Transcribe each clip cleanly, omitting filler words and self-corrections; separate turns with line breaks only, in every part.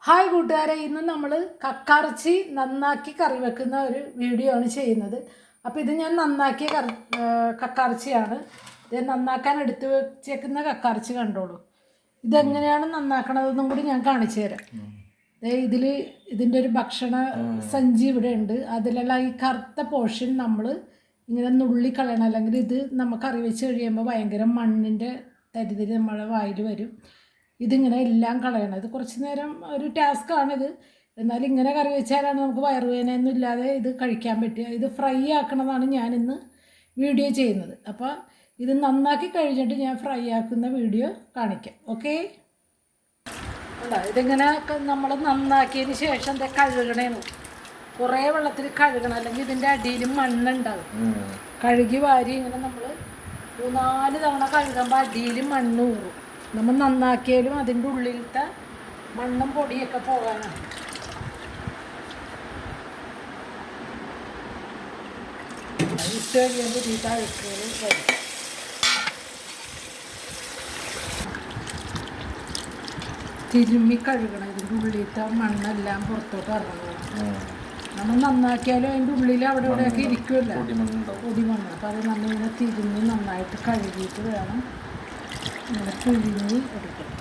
Hi കൂട്ടുകാരെ, ഇന്ന് നമ്മൾ കക്കയിറച്ചി നന്നാക്കി കറി വെക്കുന്ന ഒരു വീഡിയോ ആണ് ചെയ്യുന്നത്. അപ്പോൾ ഇത് ഞാൻ നന്നാക്കിയ കക്കയിറച്ചിയാണ്. ഇത് നന്നാക്കാൻ എടുത്ത് വെച്ചേക്കുന്ന കക്കയിറച്ചി കണ്ടോളൂ. ഇതെങ്ങനെയാണ് നന്നാക്കണതെന്നും കൂടി ഞാൻ കാണിച്ചു തരാം. ഇതിൻ്റെ ഒരു ഭക്ഷണ സഞ്ചി ഇവിടെ ഉണ്ട്. അതിലുള്ള ഈ കറുത്ത പോർഷൻ നമ്മൾ ഇങ്ങനെ നുള്ളി കളയണം, അല്ലെങ്കിൽ ഇത് നമുക്ക് കറി വെച്ച് കഴിയുമ്പോൾ ഭയങ്കര മണ്ണിൻ്റെ തരിതരി നമ്മുടെ വായിൽ വരും. ഇതിങ്ങനെ എല്ലാം കളയണം. ഇത് കുറച്ച് നേരം ഒരു ടാസ്ക്കാണിത്. എന്നാലും ഇങ്ങനെ കറി വെച്ചാലാണ് നമുക്ക് വയറുവേദനയൊന്നും ഇല്ലാതെ ഇത് കഴിക്കാൻ പറ്റുക. ഇത് ഫ്രൈ ആക്കണതാണ് ഞാനിന്ന് വീഡിയോ ചെയ്യുന്നത്. അപ്പോൾ ഇത് നന്നാക്കി കഴിഞ്ഞിട്ട് ഞാൻ ഫ്രൈ ആക്കുന്ന വീഡിയോ കാണിക്കാം. ഓക്കെ, ഇതിങ്ങനെ നമ്മൾ നന്നാക്കിയതിന് ശേഷം ഇത് കഴുകണേന്ന്, കുറേ വെള്ളത്തിൽ കഴുകണം, അല്ലെങ്കിൽ ഇതിൻ്റെ അടിയിലും മണ്ണുണ്ടാകും. കഴുകി വാരി ഇങ്ങനെ നമ്മൾ 3-4 തവണ കഴുകുമ്പോൾ അടിയിൽ മണ്ണ് ഊറും. നമ്മൾ നന്നാക്കിയാലും അതിൻ്റെ ഉള്ളിലത്തെ മണ്ണും പൊടിയൊക്കെ പോകാനാണ്. ഇട്ട് കഴിയുമ്പോൾ ഈ അഴുക്കുകൾ വരും. തിരുമ്മി കഴുകണം. ഇതിൻ്റെ ഉള്ളിലത്തെ മണ്ണെല്ലാം പുറത്തോട്ട് ഇറങ്ങണം. നമ്മൾ നന്നാക്കിയാലും അതിൻ്റെ ഉള്ളിൽ അവിടെ ഇവിടെയൊക്കെ ഇരിക്കുമല്ലോ പൊടിമണ്ണ്. അപ്പോൾ അത് നമ്മളിങ്ങനെ തിരുമ്മി നന്നായിട്ട് കഴുകിയിട്ട് വേണം ഇങ്ങനെ പിഴിഞ്ഞ് എടുക്കണം.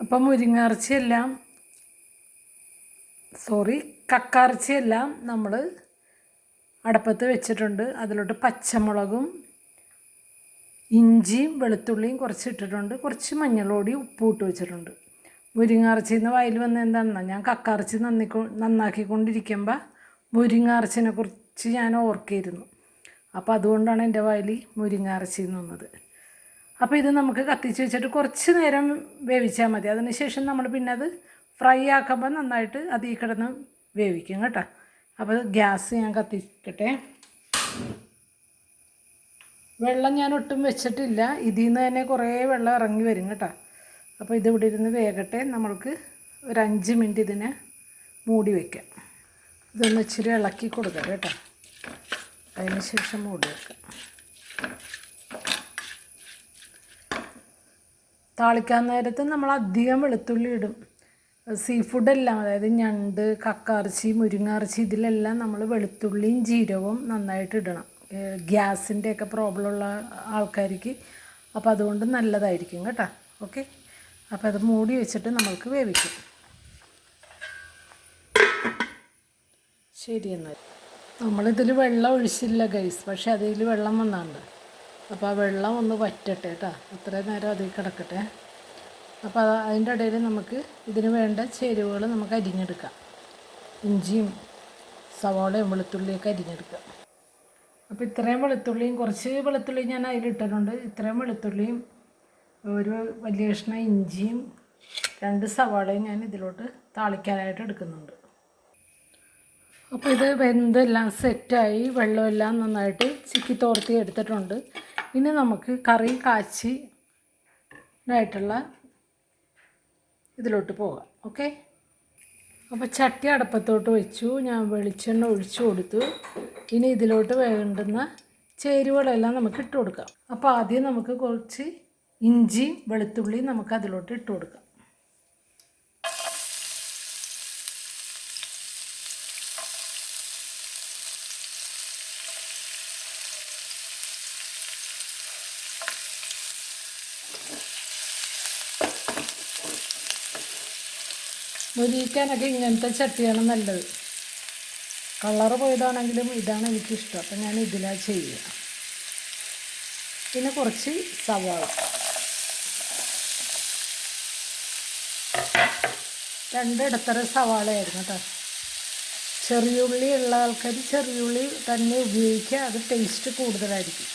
അപ്പം കക്കയിറച്ചിയെല്ലാം നമ്മൾ അടുപ്പത്ത് വെച്ചിട്ടുണ്ട്. അതിലോട്ട് പച്ചമുളകും ഇഞ്ചിയും വെളുത്തുള്ളിയും കുറച്ച് ഇട്ടിട്ടുണ്ട്. കുറച്ച് മഞ്ഞൾപ്പൊടി ഉപ്പും ഇട്ട് വെച്ചിട്ടുണ്ട്. മുരിങ്ങയിറച്ചിന്ന് വായിൽ വന്ന എന്താണെന്നാ, ഞാൻ കക്കയിറച്ചി നന്നാക്കിക്കൊണ്ടിരിക്കുമ്പോൾ മുരിങ്ങയിറച്ചിനെ കുറിച്ച് ഞാൻ ഓർക്കിയിരുന്നു. അപ്പോൾ അതുകൊണ്ടാണ് എൻ്റെ വായിൽ മുരിങ്ങയിറച്ചി വന്നത്. അപ്പോൾ ഇത് നമുക്ക് കത്തിച്ച് വെച്ചിട്ട് കുറച്ച് നേരം വേവിച്ചാൽ മതി. അതിനുശേഷം നമ്മൾ പിന്നെ അത് ഫ്രൈ ആക്കുമ്പോൾ നന്നായിട്ട് അതിൽ കിടന്ന് വേവിക്കും കേട്ടോ. അപ്പോൾ ഗ്യാസ് ഞാൻ കത്തിക്കട്ടെ. വെള്ളം ഞാൻ ഒട്ടും വെച്ചിട്ടില്ല. ഇതിൽ നിന്ന് തന്നെ കുറേ വെള്ളം ഇറങ്ങി വരും കേട്ടോ. അപ്പോൾ ഇതിവിടെ ഇരുന്ന് വേകട്ടെ. നമ്മൾക്ക് ഒരു 5 മിനിറ്റ് ഇതിനെ മൂടി വയ്ക്കാം. ഇതൊന്ന് ഇച്ചിരി ഇളക്കി കൊടുക്കാം കേട്ടോ. അതിന് ശേഷം മൂടി വെക്കാം. താളിക്കാൻ നേരത്ത് നമ്മൾ അധികം വെളുത്തുള്ളി ഇടും. സീ ഫുഡെല്ലാം, അതായത് ഞണ്ട്, കക്കയിറച്ചി, മുരിങ്ങയിറച്ചി, ഇതിലെല്ലാം നമ്മൾ വെളുത്തുള്ളിയും ജീരകവും നന്നായിട്ട് ഇടണം. ഗ്യാസിൻ്റെയൊക്കെ പ്രോബ്ലം ഉള്ള ആൾക്കാർക്ക് അപ്പോൾ അതുകൊണ്ട് നല്ലതായിരിക്കും കേട്ടോ. ഓക്കെ, അപ്പോൾ അത് മൂടി വെച്ചിട്ട് നമ്മൾക്ക് വേവിക്കും. ശരി, എന്നാൽ നമ്മളിതിൽ വെള്ളം ഒഴിച്ചില്ല ഗൈസ്, പക്ഷെ അതിൽ വെള്ളം വന്നാണ്ട്. അപ്പോൾ ആ വെള്ളം ഒന്ന് വറ്റട്ടെ കേട്ടോ. അത്രയും നേരം അതിൽ കിടക്കട്ടെ. അപ്പോൾ അതിൻ്റെ ഇടയിൽ നമുക്ക് ഇതിന് വേണ്ട ചേരുവകൾ നമുക്ക് അരിഞ്ഞെടുക്കാം. ഇഞ്ചിയും സവാളയും വെളുത്തുള്ളിയൊക്കെ അരിഞ്ഞെടുക്കാം. അപ്പോൾ ഇത്രയും വെളുത്തുള്ളിയും കുറച്ച് വെളുത്തുള്ളി ഞാൻ അതിലിട്ടിട്ടുണ്ട്. ഇത്രയും വെളുത്തുള്ളിയും ഒരു വലിയ കഷ്ണം ഇഞ്ചിയും 2 സവാളയും ഞാൻ ഇതിലോട്ട് താളിക്കാനായിട്ട് എടുക്കുന്നുണ്ട്. അപ്പോൾ ഇത് വെന്തെല്ലാം സെറ്റായി, വെള്ളമെല്ലാം നന്നായിട്ട് ചിക്കി തോർത്തി എടുത്തിട്ടുണ്ട്. ഇനി നമുക്ക് കറി കാച്ചിനായിട്ടുള്ള ഇതിലോട്ട് പോകാം. ഓക്കെ, അപ്പോൾ ചട്ടി അടുപ്പത്തോട്ട് വെച്ചു. ഞാൻ വെളിച്ചെണ്ണ ഒഴിച്ചു കൊടുത്തു. ഇനി ഇതിലോട്ട് വേണ്ടുന്ന ചേരുവകളെല്ലാം നമുക്ക് ഇട്ട് കൊടുക്കാം. അപ്പോൾ ആദ്യം നമുക്ക് കുറച്ച് ഇഞ്ചി വെളുത്തുള്ളി നമുക്ക് അതിലോട്ട് ഇട്ട് കൊടുക്കാം. മുരിക്കാനൊക്കെ ഇങ്ങനത്തെ ചട്ടിയാണ് നല്ലത്. കളറ് പോയതാണെങ്കിലും ഇതാണ് എനിക്കിഷ്ടം. അപ്പം ഞാൻ ഇതിലാണ് ചെയ്യുക. പിന്നെ കുറച്ച് സവാള, 2 ഇടത്തര സവാളയായിരുന്നു കേട്ടോ. ചെറിയുള്ളി ഉള്ള ആൾക്കാർ ചെറിയുള്ളി തന്നെ ഉപയോഗിക്കുക, അത് ടേസ്റ്റ് കൂടുതലായിരിക്കും.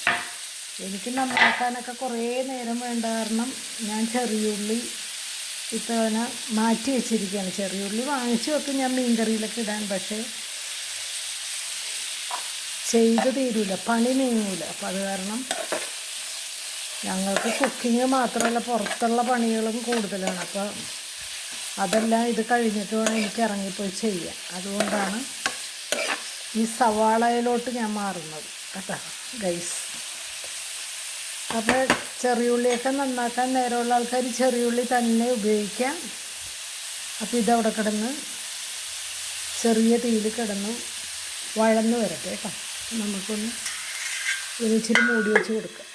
എനിക്ക് നന്നാക്കാനൊക്കെ കുറേ നേരം വേണ്ട കാരണം ഞാൻ ചെറിയുള്ളി ഇത്തവണ മാറ്റി വെച്ചിരിക്കുകയാണ്. ചെറിയുള്ളി വാങ്ങിച്ച് വെക്കും ഞാൻ മീൻകറിയിലൊക്കെ ഇടാൻ, പക്ഷേ ചെയ്ത് തീരില്ല, പണി നീങ്ങൂല. അപ്പം അത് കാരണം ഞങ്ങൾക്ക് കുക്കിങ് മാത്രമല്ല പുറത്തുള്ള പണികളും കൂടുതലാണ്. അപ്പോൾ അതെല്ലാം ഇത് കഴിഞ്ഞിട്ട് വേണം എനിക്ക് ഇറങ്ങിപ്പോയി ചെയ്യാൻ. അതുകൊണ്ടാണ് ഈ സവാളയിലോട്ട് ഞാൻ മാറുന്നത് കേട്ടോ ഗൈസ്. അപ്പോൾ ചെറിയുള്ളിയൊക്കെ നന്നാക്കാൻ നേരമുള്ള ആൾക്കാർ ചെറിയുള്ളി തന്നെ ഉപയോഗിക്കാം. അപ്പോൾ ഇതവിടെ കിടന്ന് ചെറിയ തീയിൽ കിടന്ന് വഴന്ന് വരട്ടെ കേട്ടോ. നമുക്കൊന്ന് ഇച്ചിരി മൂടി വെച്ച് കൊടുക്കാം.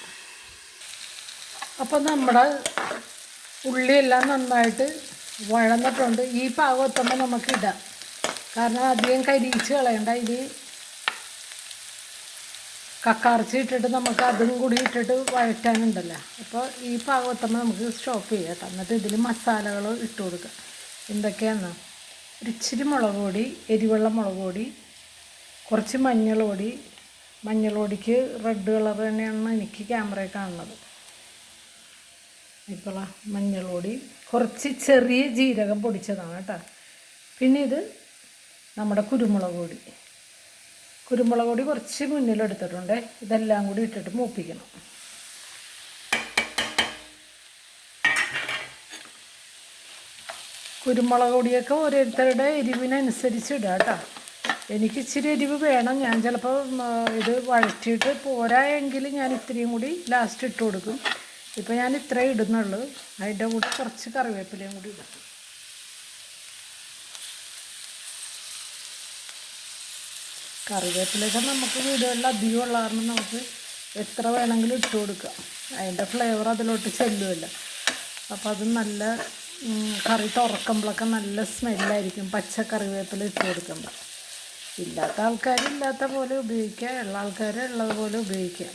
അപ്പോൾ നമ്മുടെ ഉള്ളിയെല്ലാം നന്നായിട്ട് വഴന്നിട്ടുണ്ട്. ഈ പാകം എത്തുമ്പോൾ നമുക്കിടാം. കാരണം അധികം കരിയിച്ച് കളയണ്ട. ഇത് കക്കാർച്ചി ഇട്ടിട്ട് നമുക്ക് അതും കൂടി ഇട്ടിട്ട് വഴറ്റാനുണ്ടല്ലോ. അപ്പോൾ ഈ പാകം എത്തുമ്പോൾ നമുക്ക് സ്റ്റോപ്പ് ചെയ്യാം കേട്ടോ. എന്നിട്ട് ഇതിൽ മസാലകൾ ഇട്ട് കൊടുക്കുക. എന്തൊക്കെയാണെന്ന് ഒരു ഇച്ചിരി മുളക് പൊടി, എരിവെള്ള മുളക് പൊടി, കുറച്ച് മഞ്ഞൾ പൊടിക്ക് റെഡ് കളർ തന്നെയാണ് എനിക്ക് ക്യാമറയിൽ കാണുന്നത്. ഇപ്പോൾ മഞ്ഞൾ പൊടി, കുറച്ച് ചെറിയ ജീരകം പൊടിച്ചതാണ് കേട്ടോ. പിന്നെ ഇത് നമ്മുടെ കുരുമുളക് പൊടി കുറച്ച് മുന്നിലെടുത്തിട്ടുണ്ട്. ഇതെല്ലാം കൂടി ഇട്ടിട്ട് മൂപ്പിക്കണം. കുരുമുളക് പൊടിയൊക്കെ ഓരോരുത്തരുടെ എരിവിനനുസരിച്ച് ഇടുക കേട്ടോ. എനിക്ക് ഇച്ചിരി എരിവ് വേണം. ഞാൻ ചിലപ്പോൾ ഇത് വഴറ്റിയിട്ട് പോരായെങ്കിൽ ഞാൻ ഇത്രയും കൂടി ലാസ്റ്റ് ഇട്ട് കൊടുക്കും. ഇപ്പോൾ ഞാൻ ഇത്രയും ഇടുന്നുള്ളൂ. അതിൻ്റെ കൂടെ കുറച്ച് കറിവേപ്പിലയും കൂടി ഇടാം. കറിവേപ്പിലയൊക്കെ നമുക്ക് വീടുകളിൽ അധികം ഉള്ള കാരണം നമുക്ക് എത്ര വേണമെങ്കിലും ഇട്ട് കൊടുക്കാം. അതിൻ്റെ ഫ്ലേവർ അതിലോട്ട് ചെല്ലുമല്ലോ. അപ്പോൾ അത് നല്ല കറി തുറക്കുമ്പോഴൊക്കെ നല്ല സ്മെല്ലായിരിക്കും പച്ച കറിവേപ്പില ഇട്ട് കൊടുക്കുമ്പോൾ. ഇല്ലാത്ത ആൾക്കാർ ഇല്ലാത്ത പോലെ ഉപയോഗിക്കുക, ഉള്ള ആൾക്കാർ ഉള്ളതുപോലെ ഉപയോഗിക്കുക.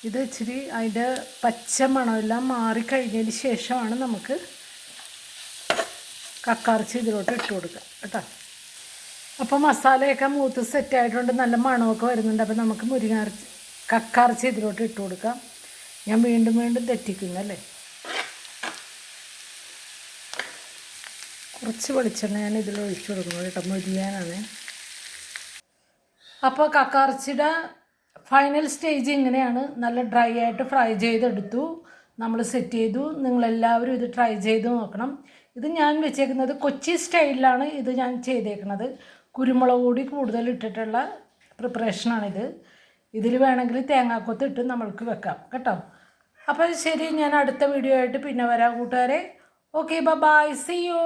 ഇത് ഇച്ചിരി അതിൻ്റെ പച്ച മണമെല്ലാം മാറിക്കഴിഞ്ഞതിന് ശേഷമാണ് നമുക്ക് കക്കാർച്ചി ഇതിലോട്ട് ഇട്ട് കൊടുക്കുക കേട്ടോ. അപ്പോൾ മസാലയൊക്കെ മൂത്ത് സെറ്റായിട്ടുണ്ട്, നല്ല മണമൊക്കെ വരുന്നുണ്ട്. അപ്പോൾ നമുക്ക് കക്കാർച്ചി ഇതിലോട്ട് ഇട്ട് കൊടുക്കാം. ഞാൻ വീണ്ടും തെറ്റിക്കുന്നല്ലേ. കുറച്ച് വെളിച്ചെണ്ണ ഞാൻ ഇതിൽ ഒഴിച്ചു കൊടുക്കുന്നത് കേട്ടോ, മൊരിയാനാണ്. അപ്പോൾ കക്കാർച്ചിയുടെ ഫൈനൽ സ്റ്റേജ് ഇങ്ങനെയാണ്. നല്ല ഡ്രൈ ആയിട്ട് ഫ്രൈ ചെയ്തെടുത്തു, നമ്മൾ സെറ്റ് ചെയ്തു. നിങ്ങളെല്ലാവരും ഇത് ട്രൈ ചെയ്ത് നോക്കണം. ഇത് ഞാൻ വെച്ചേക്കുന്നത് കൊച്ചി സ്റ്റൈലിലാണ് ഇത് ഞാൻ ചെയ്തേക്കുന്നത്. കുരുമുളക് പൊടി കൂടുതൽ ഇട്ടിട്ടുള്ള പ്രിപ്പറേഷനാണിത്. ഇതിൽ വേണമെങ്കിൽ തേങ്ങാക്കൊത്ത് ഇട്ട് നമ്മൾക്ക് വെക്കാം കേട്ടോ. അപ്പോൾ ശരി, ഞാൻ അടുത്ത വീഡിയോ ആയിട്ട് പിന്നെ വരാം കൂട്ടുകാരെ. Okay, bye, see U.